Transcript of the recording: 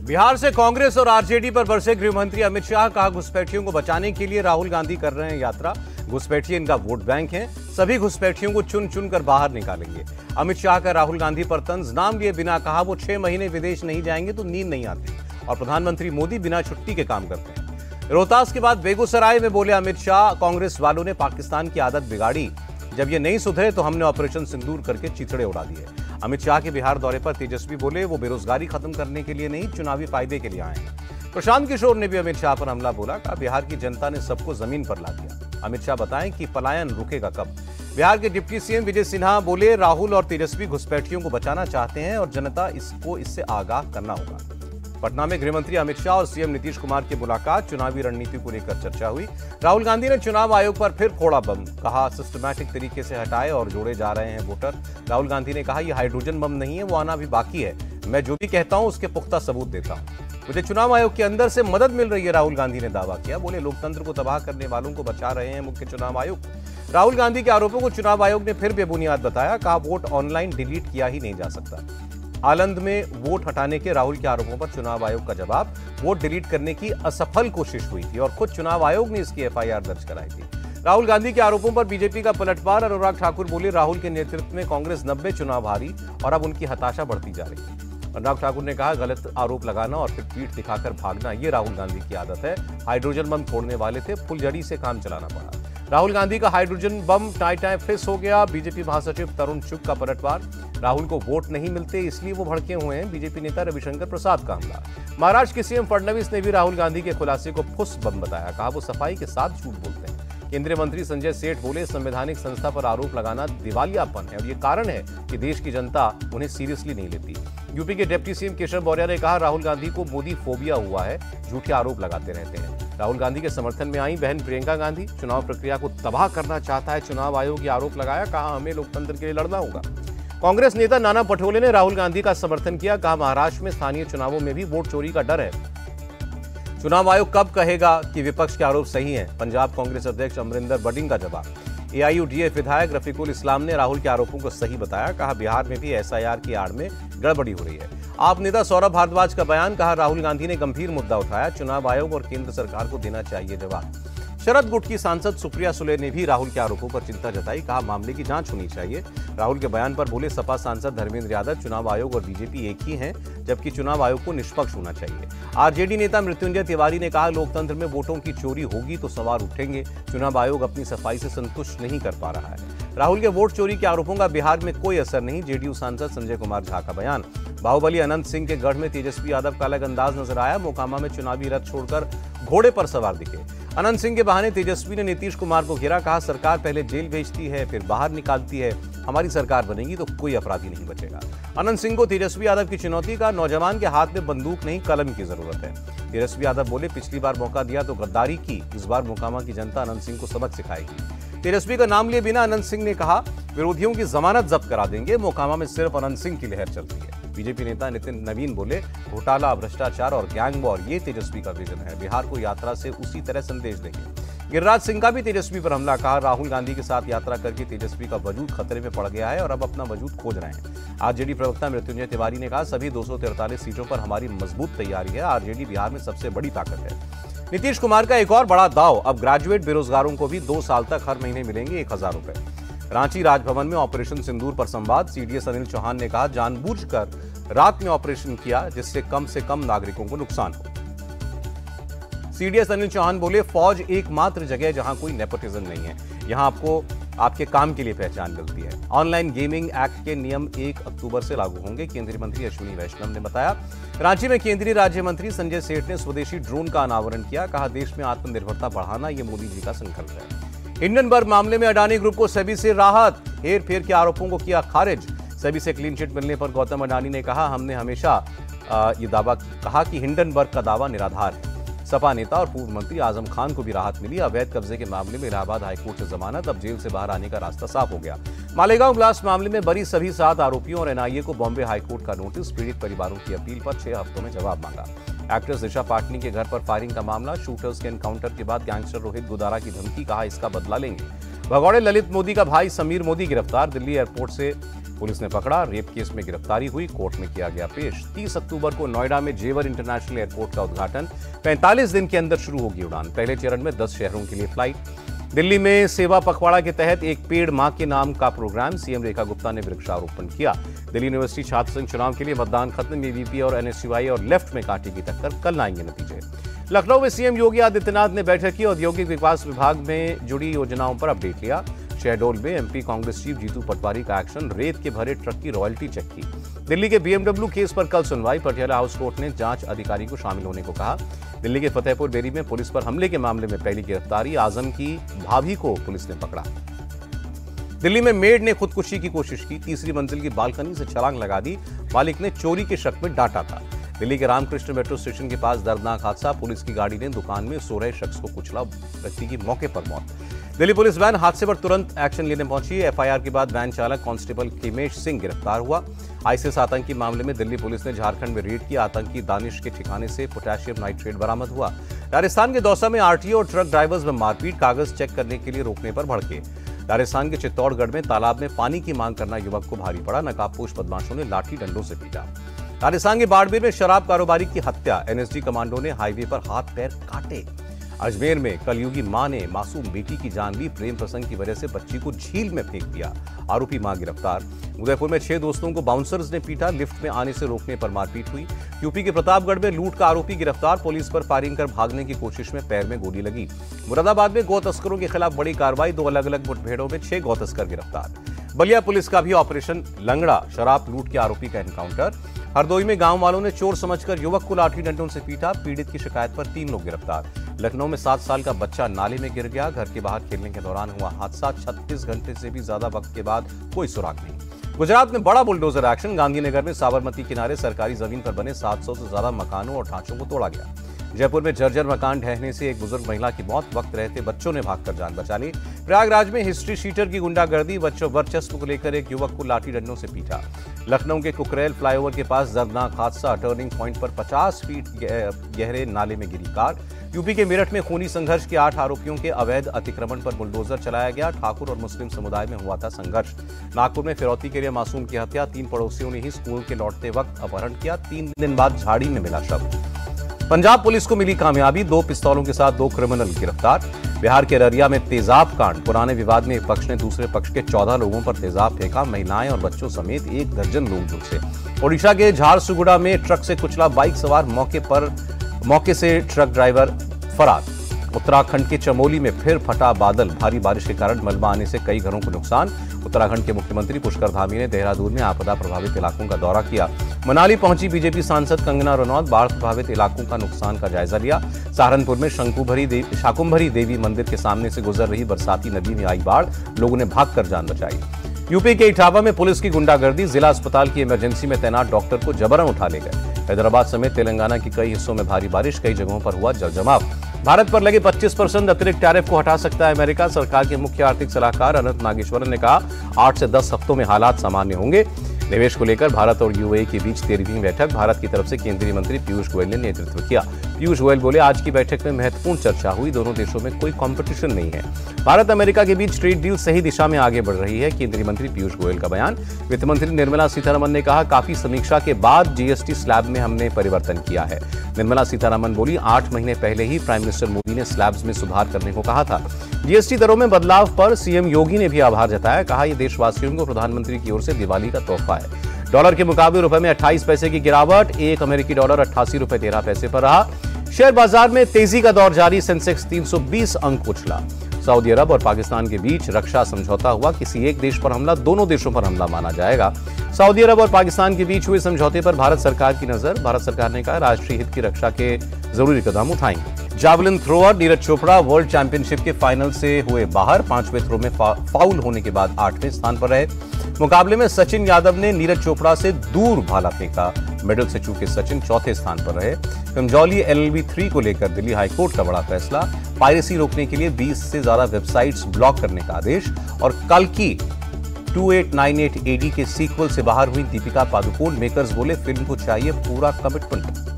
बिहार से कांग्रेस और आरजेडी पर बरसे गृहमंत्री अमित शाह। कहा, घुसपैठियों को बचाने के लिए राहुल गांधी कर रहे हैं यात्रा। घुसपैठिए इनका वोट बैंक हैं, सभी घुसपैठियों को चुन चुन कर बाहर निकालेंगे। अमित शाह का राहुल गांधी पर तंज, नाम लिए बिना कहा वो 6 महीने विदेश नहीं जाएंगे तो नींद नहीं आती। और प्रधानमंत्री मोदी बिना छुट्टी के काम करते हैं। रोहतास के बाद बेगूसराय में बोले अमित शाह, कांग्रेस वालों ने पाकिस्तान की आदत बिगाड़ी, जब ये नहीं सुधरे तो हमने ऑपरेशन सिंदूर करके चिथड़े उड़ा दिए। अमित शाह के बिहार दौरे पर तेजस्वी बोले, वो बेरोजगारी खत्म करने के लिए नहीं, चुनावी फायदे के लिए आए हैं। प्रशांत किशोर ने भी अमित शाह पर हमला बोला। कहा, बिहार की जनता ने सबको जमीन पर ला दिया। अमित शाह बताएं कि पलायन रुकेगा कब। बिहार के डिप्टी सीएम विजय सिन्हा बोले, राहुल और तेजस्वी घुसपैठियों को बचाना चाहते हैं और जनता इसको इससे आगाह करना होगा। पटना में गृहमंत्री अमित शाह और सीएम नीतीश कुमार की मुलाकात, चुनावी रणनीति को लेकर चर्चा हुई। राहुल गांधी ने चुनाव आयोग पर फिर फोड़ा बम। कहा, सिस्टमैटिक तरीके से हटाए और जोड़े जा रहे हैं वोटर। राहुल गांधी ने कहा, यह हाइड्रोजन बम नहीं है, वो आना भी बाकी है। मैं जो भी कहता हूं उसके पुख्ता सबूत देता हूं। मुझे चुनाव आयोग के अंदर से मदद मिल रही है, राहुल गांधी ने दावा किया। बोले, लोकतंत्र को तबाह करने वालों को बचा रहे हैं मुख्य चुनाव आयुक्त। राहुल गांधी के आरोपों को चुनाव आयोग ने फिर बेबुनियाद बताया। कहा, वोट ऑनलाइन डिलीट किया ही नहीं जा सकता। आलंद में वोट हटाने के राहुल के आरोपों पर चुनाव आयोग का जवाब, वोट डिलीट करने की असफल कोशिश हुई थी और खुद चुनाव आयोग ने इसकी एफआईआर दर्ज कराई थी। राहुल गांधी के आरोपों पर बीजेपी का पलटवार, अनुराग ठाकुर बोले, राहुल के नेतृत्व में कांग्रेस 90 चुनाव हारी और अब उनकी हताशा बढ़ती जा रही है। अनुराग ठाकुर ने कहा, गलत आरोप लगाना और फिर पीठ दिखाकर भागना, ये राहुल गांधी की आदत है। हाइड्रोजन बम फोड़ने वाले थे, फुलझड़ी से काम चलाना पड़ा। राहुल गांधी का हाइड्रोजन बम टाई टाई फिस हो गया। बीजेपी महासचिव तरुण चुग का पलटवार, राहुल को वोट नहीं मिलते इसलिए वो भड़के हुए हैं। बीजेपी नेता रविशंकर प्रसाद का हमला। महाराष्ट्र के सीएम फडणवीस ने भी राहुल गांधी के खुलासे को फुस बम बताया। कहा, वो सफाई के साथ झूठ बोलते हैं। केंद्रीय मंत्री संजय सेठ बोले, संवैधानिक संस्था पर आरोप लगाना दिवालियापन है और ये कारण है कि देश की जनता उन्हें सीरियसली नहीं लेती। यूपी के डिप्टी सीएम केशव मौर्य ने कहा, राहुल गांधी को मोदी फोबिया हुआ है, झूठे आरोप लगाते रहते हैं। राहुल गांधी के समर्थन में आई बहन प्रियंका गांधी, चुनाव प्रक्रिया को तबाह करना चाहता है चुनाव आयोग, ये आरोप लगाया। कहा, हमें लोकतंत्र के लिए लड़ना होगा। कांग्रेस नेता नाना पटोले ने राहुल गांधी का समर्थन किया। कहा, महाराष्ट्र में स्थानीय चुनावों में भी वोट चोरी का डर है। चुनाव आयोग कब कहेगा कि विपक्ष के आरोप सही हैं? पंजाब कांग्रेस अध्यक्ष अमरिंदर बडिंग का जवाब। एआईयूडीएफ विधायक रफीकुल इस्लाम ने राहुल के आरोपों को सही बताया। कहा, बिहार में भी एसआईआर की आड़ में गड़बड़ी हो रही है। आप नेता सौरभ भारद्वाज का बयान। कहा, राहुल गांधी ने गंभीर मुद्दा उठाया, चुनाव आयोग और केंद्र सरकार को देना चाहिए जवाब। शरद गुट की सांसद सुप्रिया सुले ने भी राहुल के आरोपों पर चिंता जताई। कहा, मामले की जांच होनी चाहिए। राहुल के बयान पर बोले, सपा सांसद धर्मेंद्र यादव, चुनाव आयोग और बीजेपी एक ही हैं, जबकि चुनाव आयोग को निष्पक्ष होना चाहिए। आरजेडी नेता मृत्युंजय तिवारी ने कहा, लोकतंत्र में वोटों की चोरी होगी तो सवाल उठेंगे। चुनाव आयोग अपनी सफाई से संतुष्ट नहीं कर पा रहा है। राहुल के वोट चोरी के आरोपों का बिहार में कोई असर नहीं। जेडीयू सांसद संजय कुमार झा का बयान। बाहुबली अनंत सिंह के गढ़ में तेजस्वी यादव का अलग अंदाज नजर आया। मोकामा में चुनावी रथ छोड़कर घोड़े पर सवार दिखे। अनंत सिंह के बहाने तेजस्वी ने नीतीश कुमार को घेरा। कहा, सरकार पहले जेल भेजती है फिर बाहर निकालती है, हमारी सरकार बनेगी तो कोई अपराधी नहीं बचेगा। अनंत सिंह को तेजस्वी यादव की चुनौती। का नौजवान के हाथ में बंदूक नहीं कलम की जरूरत है। तेजस्वी यादव बोले, पिछली बार मौका दिया तो गद्दारी की, इस बार मोकामा की जनता अनंत सिंह को सबक सिखाएगी। तेजस्वी का नाम लिए बिना अनंत सिंह ने कहा, विरोधियों की जमानत जब्त करा देंगे। मोकामा में सिर्फ अनंत सिंह की लहर चलती है। बीजेपी नेता नितिन नवीन बोले, घोटाला, भ्रष्टाचार और गैंग वॉर, ये तेजस्वी का विजन है। बिहार को यात्रा से उसी तरह संदेश देंगे। गिरिराज सिंह का भी तेजस्वी पर हमला। कहा, राहुल गांधी के साथ यात्रा करके तेजस्वी का वजूद खतरे में पड़ गया है और अब अपना वजूद खोज रहे हैं। आरजेडी प्रवक्ता मृत्युंजय तिवारी ने कहा, सभी 243 सीटों पर हमारी मजबूत तैयारी है। आरजेडी बिहार में सबसे बड़ी ताकत है। नीतीश कुमार का एक और बड़ा दाव। अब ग्रेजुएट बेरोजगारों को भी 2 साल तक हर महीने मिलेंगे 1000 रुपए। रांची राजभवन में ऑपरेशन सिंदूर पर संवाद। सीडीएस अनिल चौहान ने कहा, जानबूझकर रात में ऑपरेशन किया जिससे कम से कम नागरिकों को नुकसान हो। सीडीएस अनिल चौहान बोले, फौज एकमात्र जगह जहां कोई नेपोटिज्म नहीं है, यहां आपको आपके काम के लिए पहचान मिलती है। ऑनलाइन गेमिंग एक्ट के नियम 1 अक्टूबर से लागू होंगे, केंद्रीय मंत्री अश्विनी वैष्णव ने बताया। रांची में केंद्रीय राज्य मंत्री संजय सेठ ने स्वदेशी ड्रोन का अनावरण किया। कहा, देश में आत्मनिर्भरता बढ़ाना ये मोदी जी का संकल्प है। हिंडनबर्ग मामले में अडानी ग्रुप को सेबी से राहत। हेर फेर के आरोपों को किया खारिज। सेबी से क्लीन चिट मिलने पर गौतम अडानी ने कहा, हमने हमेशा ये दावा कहा कि हिंडनबर्ग का दावा निराधार है। सपा नेता और पूर्व मंत्री आजम खान को भी राहत मिली। अवैध कब्जे के मामले में इलाहाबाद हाईकोर्ट से जमानत, अब जेल से बाहर आने का रास्ता साफ हो गया। मालेगांव ब्लास्ट मामले में बरी सभी 7 आरोपियों और एनआईए को बॉम्बे हाईकोर्ट का नोटिस। पीड़ित परिवारों की अपील पर 6 हफ्तों में जवाब मांगा। एक्ट्रेस दिशा पाटनी के घर पर फायरिंग का मामला। शूटर्स के एनकाउंटर के बाद गैंगस्टर रोहित गुदारा की धमकी। कहा, इसका बदला लेंगे। भगौड़े ललित मोदी का भाई समीर मोदी गिरफ्तार, दिल्ली एयरपोर्ट से पुलिस ने पकड़ा। रेप केस में गिरफ्तारी हुई, कोर्ट में किया गया पेश। 30 अक्टूबर को नोएडा में जेवर इंटरनेशनल एयरपोर्ट का उद्घाटन। 45 दिन के अंदर शुरू होगी उड़ान। पहले चरण में 10 शहरों के लिए फ्लाइट। दिल्ली में सेवा पखवाड़ा के तहत एक पेड़ मां के नाम का प्रोग्राम, सीएम रेखा गुप्ता ने वृक्षारोपण किया। दिल्ली यूनिवर्सिटी छात्र संघ चुनाव के लिए मतदान खत्म, एबीवीपी और एनएसयूआई और लेफ्ट में कांटे की टक्कर, कल आएंगे नतीजे। लखनऊ में सीएम योगी आदित्यनाथ ने बैठक की, औद्योगिक विकास विभाग में जुड़ी योजनाओं पर अपडेट लिया। शहडोल में एमपी कांग्रेस चीफ जीतू पटवारी का एक्शन, रेत के भरे ट्रक की रॉयल्टी चेक की। दिल्ली के बीएमडब्ल्यू केस पर कल सुनवाई, पटियाला हाउस कोर्ट ने जांच अधिकारी को शामिल होने को कहा। दिल्ली के फतेहपुर बेरी में पुलिस पर हमले के मामले में पहली गिरफ्तारी, आजम की भाभी को पुलिस ने पकड़ा। दिल्ली में मेड ने खुदकुशी की कोशिश की, तीसरी मंजिल की बालकनी से छलांग लगा दी, मालिक ने चोरी के शक में डांटा था। दिल्ली के रामकृष्ण मेट्रो स्टेशन के पास दर्दनाक हादसा, पुलिस की गाड़ी ने दुकान में सो रहे शख्स को कुचला, व्यक्ति की मौके पर मौत। दिल्ली पुलिस वैन हादसे पर तुरंत एक्शन लेने पहुंची। एफआईआर के बाद वैन चालक कांस्टेबल किमेश सिंह गिरफ्तार हुआ। आईसीएस आतंकी मामले में दिल्ली पुलिस ने झारखंड में रेड किया, आतंकी दानिश के ठिकाने से पोटेशियम नाइट्रेट बरामद हुआ। राजस्थान के दौसा में आरटीओ और ट्रक ड्राइवर्स में मारपीट, कागज चेक करने के लिए रोकने पर भड़के। राजस्थान के चित्तौड़गढ़ में तालाब में पानी की मांग करना युवक को भारी पड़ा, नकाबपोश बदमाशों ने लाठी डंडों से पीटा। राजस्थान के बाड़मेर में शराब कारोबारी की हत्या, एनएसजी कमांडो ने हाईवे पर हाथ पैर काटे। अजमेर में कलयुगी मां ने मासूम बेटी की जान ली, प्रेम प्रसंग की वजह से बच्ची को झील में फेंक दिया, आरोपी मां गिरफ्तार। उदयपुर में 6 दोस्तों को बाउंसर्स ने पीटा, लिफ्ट में आने से रोकने पर मारपीट हुई। यूपी के प्रतापगढ़ में लूट का आरोपी गिरफ्तार, पुलिस पर फायरिंग कर भागने की कोशिश में पैर में गोली लगी। मुरादाबाद में गौ तस्करों के खिलाफ बड़ी कार्रवाई, 2 अलग अलग मुठभेड़ों में 6 गौ तस्कर गिरफ्तार। बलिया पुलिस का भी ऑपरेशन लंगड़ा, शराब लूट के आरोपी का एनकाउंटर। हरदोई में गांव वालों ने चोर समझकर युवक को लाठी डंडों से पीटा, पीड़ित की शिकायत पर 3 लोग गिरफ्तार। लखनऊ में 7 साल का बच्चा नाले में गिर गया, घर के बाहर खेलने के दौरान हुआ हादसा, 36 घंटे से भी ज्यादा वक्त के बाद कोई सुराग नहीं। गुजरात में बड़ा बुलडोजर एक्शन, गांधीनगर में साबरमती किनारे सरकारी जमीन पर बने 700 से ज्यादा मकानों और ढांचों को तोड़ा गया। जयपुर में जर्जर मकान ढहने से एक बुजुर्ग महिला की मौत, वक्त रहते बच्चों ने भागकर जान बचा ली। प्रयागराज में हिस्ट्री शीटर की गुंडागर्दी, बच्चों वर्चस्व को लेकर एक युवक को लाठी डंडों से पीटा। लखनऊ के कुकरेल फ्लाईओवर के पास दर्दनाक हादसा, टर्निंग पॉइंट पर 50 फीट गहरे नाले में गिरी कार। यूपी के मेरठ में खूनी संघर्ष के 8 आरोपियों के अवैध अतिक्रमण पर बुलडोजर चलाया गया, ठाकुर और मुस्लिम समुदाय में हुआ था संघर्ष। नागपुर में फिरौती के लिए मासूम की हत्या, 3 पड़ोसियों ने ही स्कूल के लौटते वक्त अपहरण किया, 3 दिन बाद झाड़ी में मिला शव। पंजाब पुलिस को मिली कामयाबी, 2 पिस्तौलों के साथ 2 क्रिमिनल गिरफ्तार। बिहार के अररिया में तेजाब कांड, पुराने विवाद में एक पक्ष ने दूसरे पक्ष के 14 लोगों पर तेजाब फेंका, महिलाएं और बच्चों समेत 1 दर्जन लोग झुलसे। ओडिशा के झारसुगुड़ा में ट्रक से कुचला बाइक सवार, मौके से ट्रक ड्राइवर फरार। उत्तराखंड के चमोली में फिर फटा बादल, भारी बारिश के कारण मलबा आने से कई घरों को नुकसान। उत्तराखंड के मुख्यमंत्री पुष्कर धामी ने देहरादून में आपदा प्रभावित इलाकों का दौरा किया। मनाली पहुंची बीजेपी सांसद कंगना रनौत, बाढ़ प्रभावित इलाकों का नुकसान का जायजा लिया। सहारनपुर में शाकुंभरी देवी मंदिर के सामने से गुजर रही बरसाती नदी में आई बाढ़, लोगों ने भागकर जान बचाई। यूपी के इटावा में पुलिस की गुंडागर्दी, जिला अस्पताल की इमरजेंसी में तैनात डॉक्टर को जबरन उठा ले गए। हैदराबाद समेत तेलंगाना के कई हिस्सों में भारी बारिश, कई जगहों पर हुआ जलजमाव। भारत पर लगे 25% अतिरिक्त टैरिफ को हटा सकता है अमेरिका, सरकार के मुख्य आर्थिक सलाहकार अनंत नागेश्वरन ने कहा 8 से 10 हफ्तों में हालात सामान्य होंगे। निवेश को लेकर भारत और यूएई के बीच 13वीं बैठक, भारत की तरफ से केंद्रीय मंत्री पीयूष गोयल ने नेतृत्व किया। पीयूष गोयल बोले, आज की बैठक में महत्वपूर्ण चर्चा हुई, दोनों देशों में कोई कंपटीशन नहीं है, भारत अमेरिका के बीच ट्रेड डील सही दिशा में आगे बढ़ रही है। केंद्रीय मंत्री पीयूष गोयल का बयान। वित्त मंत्री निर्मला सीतारमन ने कहा, काफी समीक्षा के बाद जीएसटी स्लैब में हमने परिवर्तन किया है। निर्मला सीतारमन बोली, 8 महीने पहले ही प्राइम मिनिस्टर मोदी ने स्लैब्स में सुधार करने को कहा था। जीएसटी दरों में बदलाव पर सीएम योगी ने भी आभार जताया, कहा यह देशवासियों को प्रधानमंत्री की ओर से दिवाली का तोहफा है। डॉलर के मुकाबले रुपए में 28 पैसे की गिरावट, 1 अमेरिकी डॉलर 88 रुपए 13 पैसे पर रहा। शेयर बाजार में तेजी का दौर जारी, सेंसेक्स 320 अंक उछला। सऊदी अरब और पाकिस्तान के बीच रक्षा समझौता हुआ, किसी एक देश पर हमला दोनों देशों पर हमला माना जाएगा। सऊदी अरब और पाकिस्तान के बीच हुए समझौते पर भारत सरकार की नजर, भारत सरकार ने कहा राष्ट्रीय हित की रक्षा के जरूरी कदम उठाएंगे। Javelin thrower Neeraj Chopra world championship के फाइनल से हुए बाहर, 5वें थ्रो में फाउल होने के बाद 8वें स्थान पर रहे। मुकाबले में सचिन यादव ने नीरज चोपड़ा से दूर भाला फेंका, मेडल से चूके सचिन 4थे स्थान पर रहे। कमजौली LLB 3 को लेकर दिल्ली हाईकोर्ट का बड़ा फैसला, पायरेसी रोकने के लिए 20 से ज्यादा वेबसाइट्स ब्लॉक करने का आदेश। और कल की 2898 AD के सीक्वल से बाहर हुई दीपिका पादुकोण, मेकर्स बोले फिल्म को चाहिए पूरा कमिटमेंट।